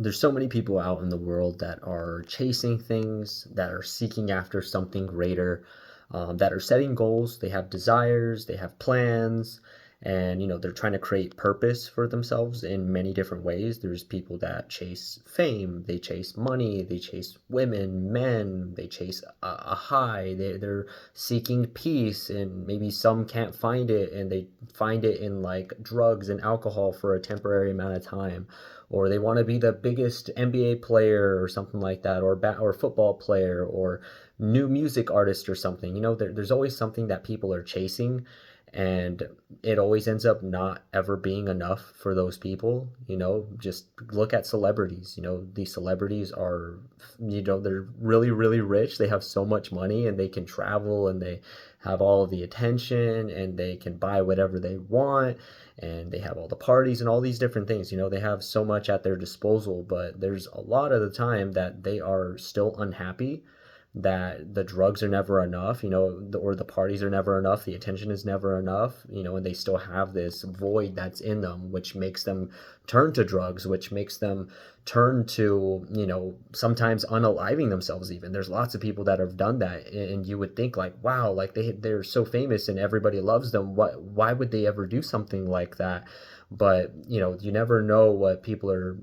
there's so many people out in the world that are chasing things, that are seeking after something greater, that are setting goals. They have desires, they have plans, and they're trying to create purpose for themselves in many different ways. There's people that chase fame, they chase money, they chase women, men, they chase a high. They're seeking peace, and maybe some can't find it, and they find it in like drugs and alcohol for a temporary amount of time, or they want to be the biggest NBA player or something like that, or football player, or new music artist or something. There's always something that people are chasing, and it always ends up not ever being enough for those people. Just look at celebrities. These celebrities are, they're really, really rich. They have so much money, and they can travel, and they have all of the attention, and they can buy whatever they want, and they have all the parties and all these different things. They have so much at their disposal, but there's a lot of the time that they are still unhappy, that the drugs are never enough, or the parties are never enough, the attention is never enough, and they still have this void that's in them, which makes them turn to drugs, which makes them turn to, sometimes unaliving themselves even. There's lots of people that have done that, and you would think like, wow, like they're so famous and everybody loves them. Why would they ever do something like that? But, you never know what people are,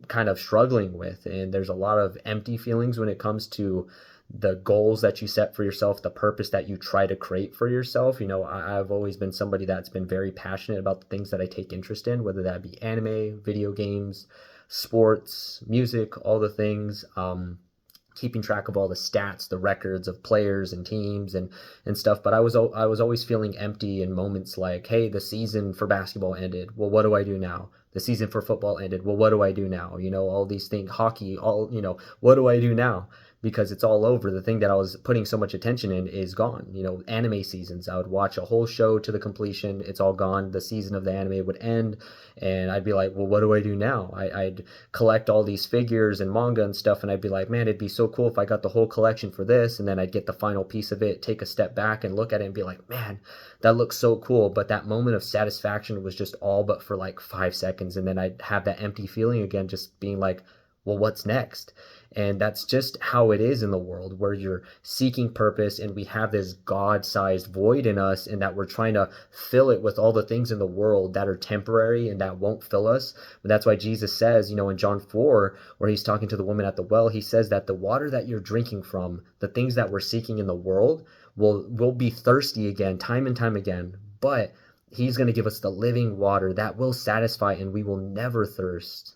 kind of struggling with. And there's a lot of empty feelings when it comes to the goals that you set for yourself, the purpose that you try to create for yourself. I've always been somebody that's been very passionate about the things that I take interest in, whether that be anime, video games, sports, music, all the things. Keeping track of all the stats, the records of players and teams and stuff. But I was always feeling empty in moments like, hey, the season for basketball ended. Well, what do I do now? The season for football ended. Well, what do I do now? All these things, hockey, what do I do now? Because it's all over. The thing that I was putting so much attention in is gone. Anime seasons, I would watch a whole show to the completion. It's all gone. The season of the anime would end, and I'd be like, well, what do I do now? I'd collect all these figures and manga and stuff, and I'd be like, man, it'd be so cool if I got the whole collection for this. And then I'd get the final piece of it, take a step back and look at it and be like, man, that looks so cool. But that moment of satisfaction was just all but for like 5 seconds. And then I'd have that empty feeling again, just being like, well, what's next? And that's just how it is in the world, where you're seeking purpose, and we have this God-sized void in us, and that we're trying to fill it with all the things in the world that are temporary and that won't fill us. But that's why Jesus says, in John 4, where he's talking to the woman at the well, he says that the water that you're drinking from, the things that we're seeking in the world, will be thirsty again, time and time again. But he's going to give us the living water that will satisfy, and we will never thirst.